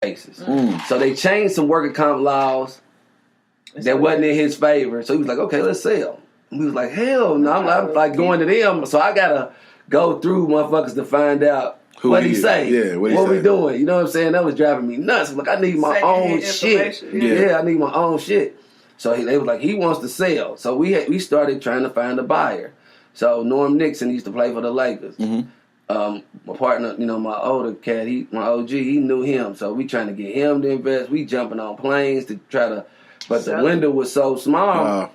basis. So they changed some worker comp laws that wasn't in his favor. So he was like, okay, let's sell. And we was like, hell no. I'm like going to them. So I got to go through motherfuckers to find out what he say. Yeah, what we doing. You know what I'm saying? That was driving me nuts. Like, I need my own shit. Yeah, I need my own shit. So they was like, he wants to sell. So we started trying to find a buyer. So Norm Nixon used to play for the Lakers. My partner, my older cat, my OG, he knew him. So we trying to get him to invest. We jumping on planes to try to, but the window was so small.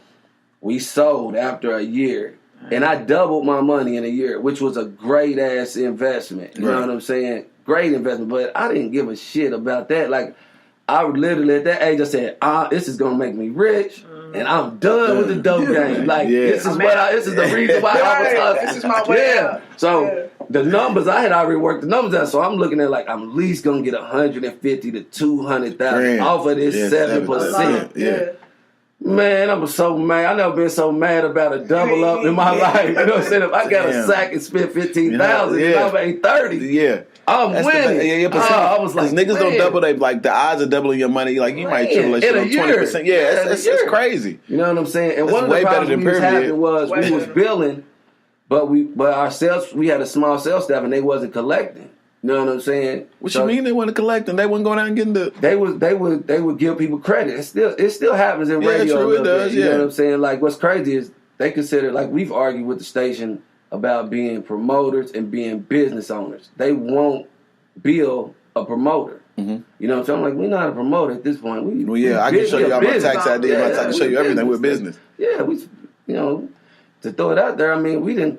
We sold after a year. And I doubled my money in a year, which was a great ass investment. You know what I'm saying? Great investment. But I didn't give a shit about that. Like, I literally at that age, I said, this is gonna make me rich, and I'm done with the dope game. Like, this is the reason why I was hustling. This is my way out. So the numbers, I had already worked the numbers out, so I'm looking at like, I'm at least gonna get 150 to 200,000 off of this 7%. Man, I was so mad. I never been so mad about a double up in my life. You know what I'm saying? If I got a sack and spent 15,000, and I made 30. I'm winning. I was like, niggas don't double. They like the odds of doubling your money. Like you might triple that shit on 20%. Yeah, it's crazy. You know what I'm saying? And one of the problems we was having was we was billing, but our sales, we had a small sales staff and they wasn't collecting. You know what I'm saying? What you mean they wasn't collecting? They wasn't going out and getting the. They would give people credit. It still happens in radio. True, it does. You know what I'm saying? Like what's crazy is they consider, like we've argued with the station about being promoters and being business owners. They won't bill a promoter. You know what I'm saying? I'm like, we're not a promoter at this point. I can show you all my tax ID. I can show you everything. We're business. Yeah, to throw it out there, I mean, we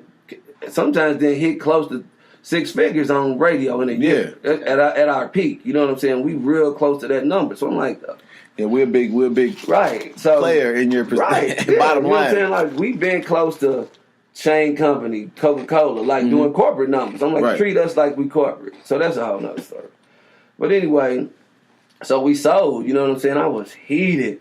sometimes didn't hit close to 6 figures on radio in a year at our peak. You know what I'm saying? We real close to that number. So I'm like, we're a big player in your bottom line. You know what I'm saying? Like we've been close to chain company, Coca-Cola, like doing corporate numbers. I'm like, treat us like we corporate. So that's a whole nother story. But anyway, so we sold, you know what I'm saying? I was heated.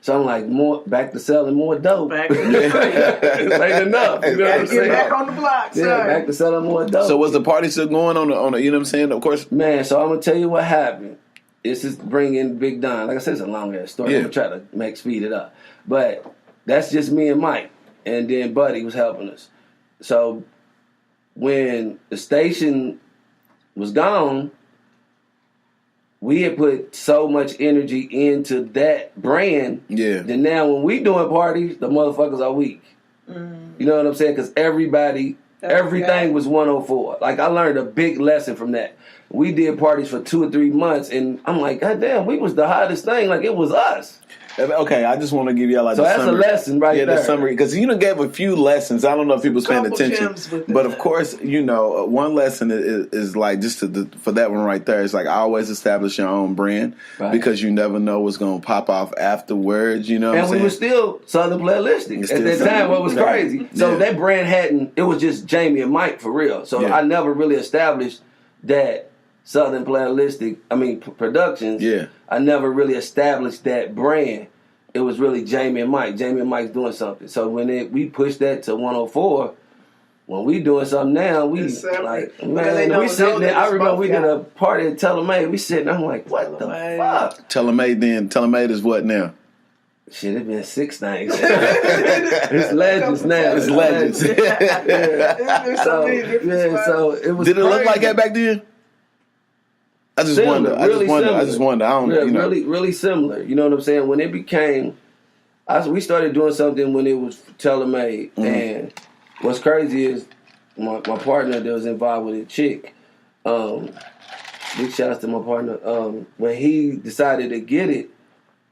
So I'm like, back to selling more dope. It ain't enough. You know what I'm saying? Back on the block, back to selling more dope. So was the party still going on the you know what I'm saying? Of course. Man, so I'm going to tell you what happened. This is bringing Big Don. Like I said, it's a long ass story. I'm going to try to speed it up. But that's just me and Mike. And then Buddy was helping us. So when the station was gone, we had put so much energy into that brand that now when we doing parties, the motherfuckers are weak. You know what I'm saying? Because everything was 104. Like I learned a big lesson from that. We did parties for 2 or 3 months, and I'm like, God damn, we was the hottest thing. Like it was us. Okay, I just want to give y'all like that's summary. A lesson there. The summary, because you done gave a few lessons. I don't know if people's paying attention, but of course, one lesson is like just for that one right there. It's like always establish your own brand because you never know what's gonna pop off afterwards. You know, what I'm saying? We were still Southern Playalistic at that time. What was crazy? So that brand it was just Jamie and Mike for real. So I never really established that Southern Playalistic. I mean Productions. I never really established that brand. It was really Jamie and Mike. Jamie and Mike's doing something. So when we pushed that to 104, when we doing something now, we like, man, we sitting there. I remember we did a party at Telemade. We sitting there, I'm like, what the fuck? Telemade is what now? Shit, it's been 6 things. It's legends now. It's legends. So it was Did it look like that back then? I just wonder. I don't know. Really similar. You know what I'm saying? When it became, we started doing something when it was Telemade. And what's crazy is my partner that was involved with a chick. Big shouts to my partner. When he decided to get it,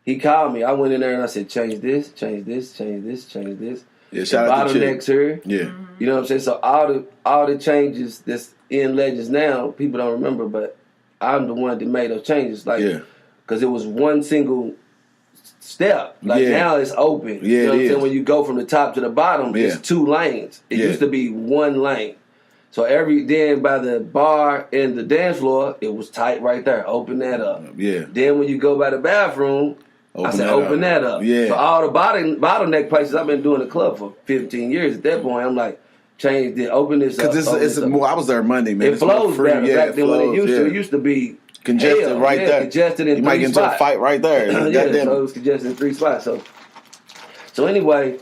he called me. I went in there and I said, change this, change this, change this, change this. Yeah, shout out to bottlenecks her. Yeah. You know what I'm saying? So all the changes that's in Legends now, people don't remember, but I'm the one that made those changes, like, because it was one single step. Like now it's open. You know what I'm saying? When you go from the top to the bottom, it's 2 lanes. It used to be 1 lane. So then by the bar and the dance floor, it was tight right there. Open that up. Then when you go by the bathroom, open that up. So all the bottleneck places, I've been doing the club for 15 years. At that point, I'm like, open this up. Because it's more. I was there Monday, man. It flows better back then when it used to. It used to be Congested right there. Congested in 3 spots. You might get into a fight right there. So it was congested in 3 spots. So anyway,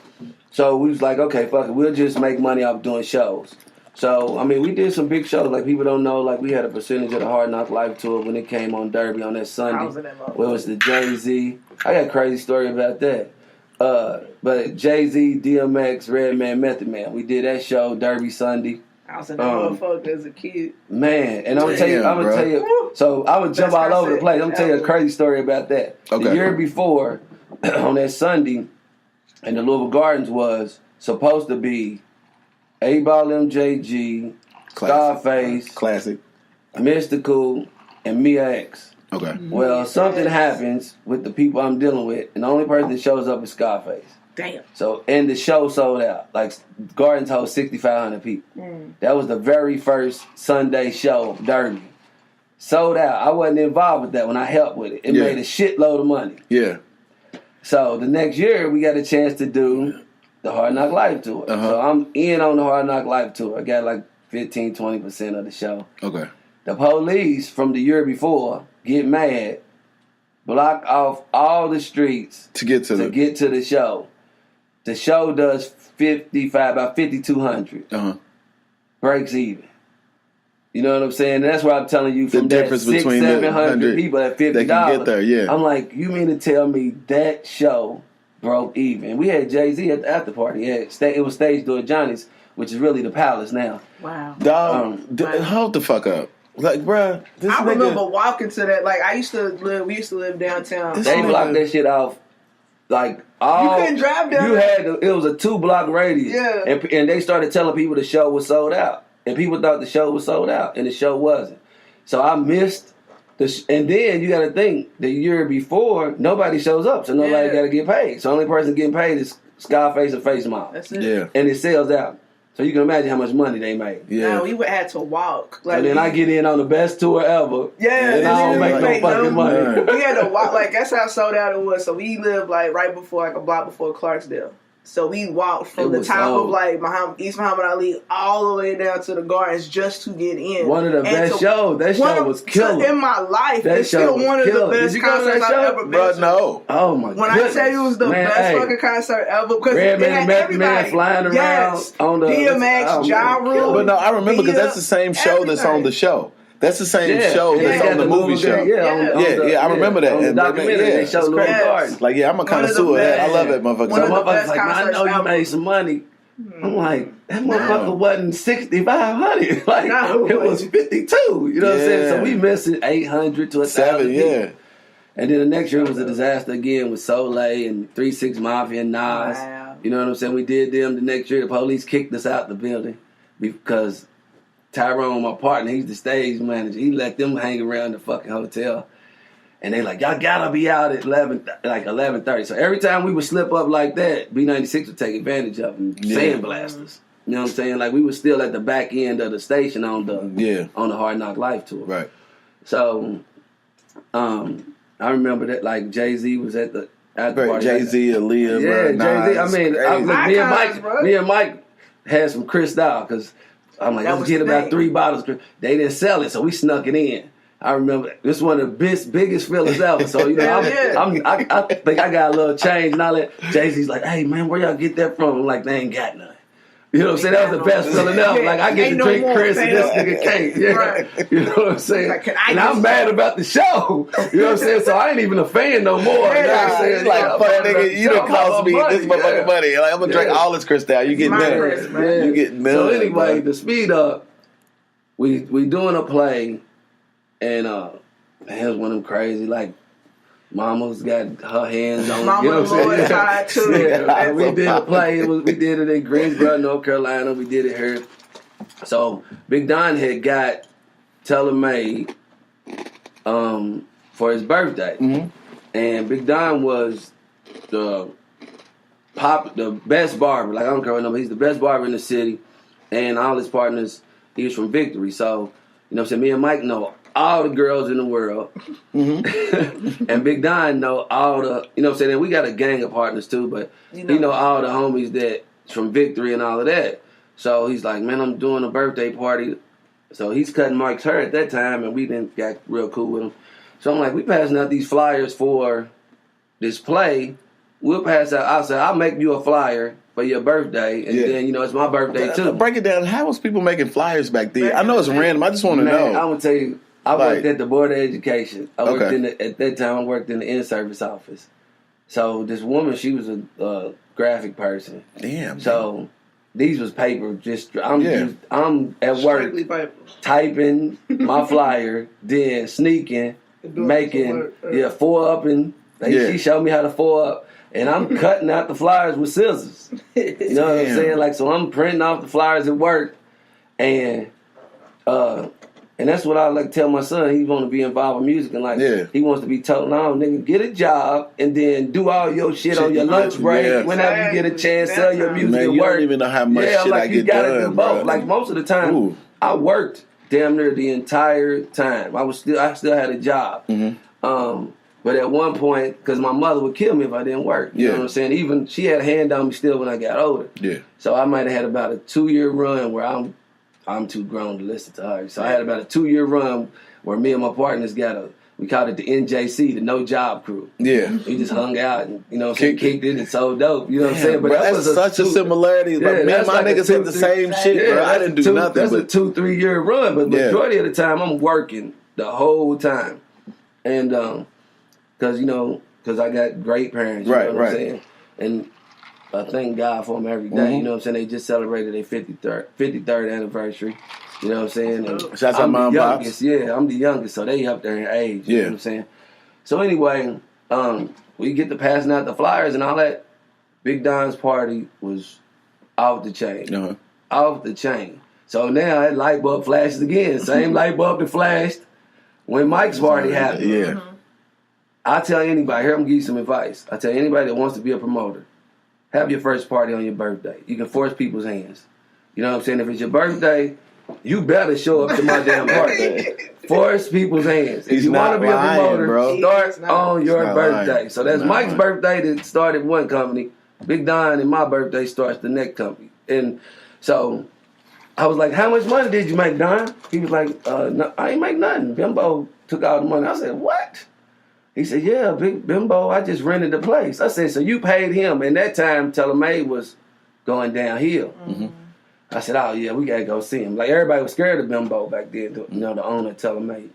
so we was like, okay, fuck it. We'll just make money off doing shows. So, I mean, we did some big shows. Like, people don't know, like, we had a percentage of the Hard Knock Life tour when it came on Derby on that Sunday. I was in that moment. Where it was the Jay-Z. I got a crazy story about that. But Jay-Z, DMX, Redman, Method Man. We did that show, Derby Sunday. I was in that motherfucker as a kid. Man, and I'm gonna tell you. So I would jump all over the place. I'm gonna tell you a crazy story about that. Okay. The year before, on that Sunday, in the Louisville Gardens was supposed to be A-Ball MJG, Scarface, Classic, Mystical, and Mia X. Okay. Well, something happens with the people I'm dealing with, and the only person that shows up is Scarface. Damn. So, and the show sold out. Like, Gardens hold 6,500 people. That was the very first Sunday show, Derby. Sold out. I wasn't involved with that when I helped with it. It made a shitload of money. Yeah. So, the next year, we got a chance to do the Hard Knock Life tour. So, I'm in on the Hard Knock Life tour. I got like 15-20% of the show. Okay. The police from the year before get mad, block off all the streets to get to the show. The show does about 5,200. Breaks even. You know what I'm saying? And that's why I'm telling you from the difference that between 700 people at $50. They can get there, yeah. I'm like, you mean to tell me that show broke even? We had Jay-Z at the after party. It was Stage Door Johnny's, which is really the Palace now. Wow. Dog, hold the fuck up. Like, bruh, I remember walking to that. Like, we used to live downtown. They blocked that shit off. Like, you couldn't drive down there. It was a 2-block radius. Yeah. And they started telling people the show was sold out. And people thought the show was sold out. And the show wasn't. So I missed and then you got to think, the year before, nobody shows up. So nobody got to get paid. So the only person getting paid is Scarface and Face Mob. That's it. Yeah. And it sells out. So you can imagine how much money they made. Yeah. No, we would have to walk. Like, and then I get in on the best tour ever. Yeah. And I don't make no fucking money. We had to walk. Like, that's how sold out it was. So we lived like right before, like a block before Clarksdale. So we walked from the top of like East Muhammad Ali all the way down to the Gardens just to get in. One of the best shows. That show was killer. In my life, it's still one of the best concerts I've ever been to. No. Oh my god. When I tell you it was the best fucking concert ever, because Red Man, Method Man flying around on the DMX, Ja Rule. But no, I remember because that's the same show that's on the show. That's the same show that's on the movie show. I remember that. On the documentary, they show Louisville Gardens. Like, I'm a connoisseur of that. I love that motherfucker. So motherfuckers like, I know you made some money. I'm like, that motherfucker wasn't 6,500. Like, it was 52. You know what I'm saying? So we missed it 800 to 1,000. And then the next year was a disaster again with Soleil and 3-6 Mafia and Nas. Wow. You know what I'm saying? We did them the next year. The police kicked us out the building because Tyrone, my partner, he's the stage manager. He let them hang around the fucking hotel. And they like, y'all gotta be out at 11:30. So every time we would slip up like that, B96 would take advantage of them, sandblast us. You know what I'm saying? Like, we were still at the back end of the station on the Hard Knock Life tour. Right. So, I remember that, like, Jay-Z was at the party. Jay-Z, Aaliyah, Jay-Z. I mean, me and Mike had some Cristal because I'm like, let's get about 3 bottles. They didn't sell it, so we snuck it in. I remember this is one of the biggest feelings ever. So you know, I think I got a little change and all that. Jay-Z's like, hey man, where y'all get that from? I'm like, they ain't got none. You know what I'm saying? That was the best feeling ever. Like, I get to drink Chris and this nigga can't. Yeah. Right. You know what I'm saying? Like, and I'm mad about the show. You know what I'm saying? So I ain't even a fan no more. You know what I'm saying? Like, fuck nigga, you done cost me this motherfucking money. Like, I'm gonna drink all this Cristal. You get none. You get none. So anyway, to speed up, we doing a play, and here's one of them crazy, like, Mama's got her hands on. Mama, you know what I'm saying? Too. Yeah, we did a play. We did it in Greensboro, North Carolina. We did it here. So Big Don had got tailor-made for his birthday, and Big Don was the best barber. Like, I don't care what number. He's the best barber in the city, and all his partners. He was from Victory, so you know what I'm saying. Me and Mike know all the girls in the world. And Big Don know all the, you know what I'm saying, and we got a gang of partners too, but he know all the homies that from Victory and all of that. So he's like, man, I'm doing a birthday party So he's cutting Mike's hair at that time, and we didn't got real cool with him. So I'm like, we passing out these flyers for this play. We'll pass out. I'll say, I'll make you a flyer for your birthday, and then, it's my birthday too. Break it down. How was people making flyers back then? I know it's random. I just want to know. I'm going to tell you, I worked at the Board of Education. At that time, I worked in the in-service office. So this woman, she was a graphic person. Damn. So these was paper. I'm at work typing my flyer, then sneaking, making 4-up, and she showed me how to 4-up, and I'm cutting out the flyers with scissors. You know what I'm saying? Like, so I'm printing off the flyers at work, and that's what I like to tell my son. He want to be involved with music, and he wants to be told, no, nigga, get a job and then do all your shit on your lunch break. Whenever you get a chance, sell your music at work. You don't even know how much shit I get done, do both. Like, most of the time, I worked damn near the entire time. I still had a job. Mm-hmm. But at one point, because my mother would kill me if I didn't work. You know what I'm saying? Even she had a hand on me still when I got older. Yeah. So I might have had about a 2-year run where I'm too grown to listen to her. So I had about a 2-year run where me and my partners we called it the NJC, the No Job Crew. Yeah. We just hung out and, kicked it and sold dope. You know what I'm saying? But bro, that's such a similarity. Like, me and my niggas had the same shit, bro. I didn't do nothing. That's a 2-3 year run, but the majority of the time I'm working the whole time. And because I got great parents. You know what I'm saying? And I thank God for them every day. Mm-hmm. You know what I'm saying? They just celebrated their 53rd anniversary. You know what I'm saying? And shout out to Mom Pops. Yeah, I'm the youngest, so they up there in age. You know what I'm saying? So anyway, we get to passing out the flyers and all that. Big Don's party was off the chain. Uh-huh. Off the chain. So now that light bulb flashes again. Same light bulb that flashed when Mike's party happened. Yeah. Mm-hmm. I tell anybody, here I'm giving you some advice. I tell anybody that wants to be a promoter, have your first party on your birthday. You can force people's hands. You know what I'm saying? If it's your birthday, you better show up to my damn party. Force people's hands. If you want to be a promoter, start on your birthday. Lying. So that's Mike's birthday that started one company. Big Don and my birthday starts the next company. And so I was like, how much money did you make, Don? He was like, no, I ain't make nothing. Bimbo took all the money. I said, what? He said, yeah, Big Bimbo, I just rented the place. I said, so you paid him. And that time, Telemay was going downhill. Mm-hmm. I said, oh, yeah, we got to go see him. Like, everybody was scared of Bimbo back then, the owner of Telemay.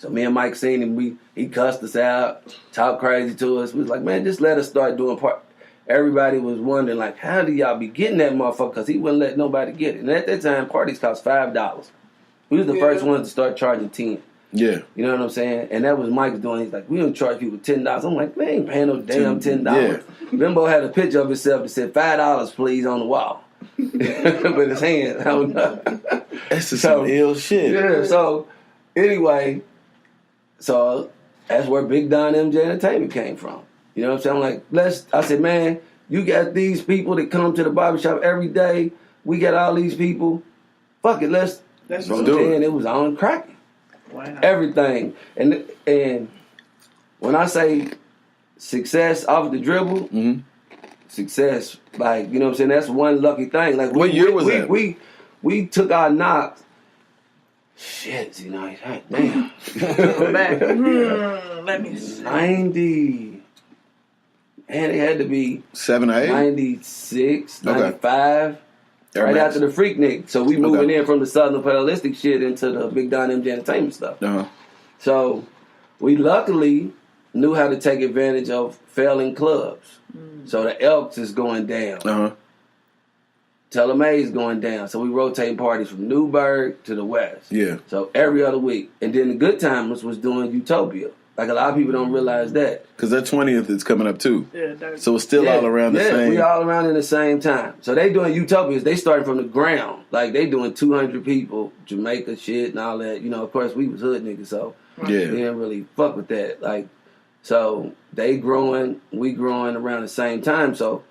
So me and Mike seen him. He cussed us out, talked crazy to us. We was like, man, just let us start doing part. Everybody was wondering, like, how do y'all be getting that motherfucker? Because he wouldn't let nobody get it. And at that time, parties cost $5. We was the first ones to start charging 10. Yeah. You know what I'm saying? And that was Mike doing. He's like, we don't charge people $10. I'm like, man, ain't paying no damn $10. Yeah. Bimbo had a picture of himself that said, $5, please, on the wall. With his hand. I don't know. That's just some ill shit. Yeah, so, anyway, so that's where Big Don MJ Entertainment came from. You know what I'm saying? Like, I said, man, you got these people that come to the barbershop every day. We got all these people. Fuck it, let's do it. It was on cracking. Wow. Everything. And when I say success off the dribble, success, like, you know what I'm saying, that's one lucky thing. Like, what year was that? We took our knocks. Shit, damn. Let me see. 90. Man, it had to be 7 or 8? 96, 95. Right after the Freaknik. So we moving in from the Southern Playalistic shit into the Big Don MJ Entertainment stuff. Uh-huh. So we luckily knew how to take advantage of failing clubs. So the Elks is going down. Uh-huh. Telemay is going down. So we rotating parties from Newburgh to the West. Yeah. So every other week. And then the Good Timers was doing Utopia. Like, a lot of people don't realize that. Because their 20th is coming up, too. Yeah, so it's still all around the same. Yeah, we all around in the same time. So they doing Utopias. They starting from the ground. Like, they doing 200 people, Jamaica shit and all that. You know, of course, we was hood niggas, so we didn't really fuck with that. Like, so they growing, we growing around the same time. So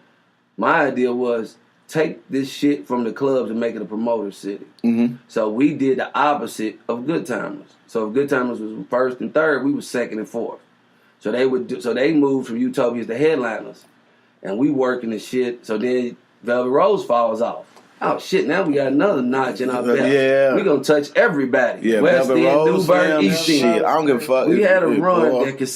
my idea was, take this shit from the clubs and make it a promoter city. Mm-hmm. So we did the opposite of Good Timers. So if Good Timers was first and third, we was second and fourth. So they moved from Utopias to headliners, and we working the shit. So then Velvet Rose falls off. Oh shit! Now we got another notch in our belt. Yeah, we gonna touch everybody. Yeah, West End, Rose, Newburgh, East End. Shit, I don't give a fuck. We had a run that could.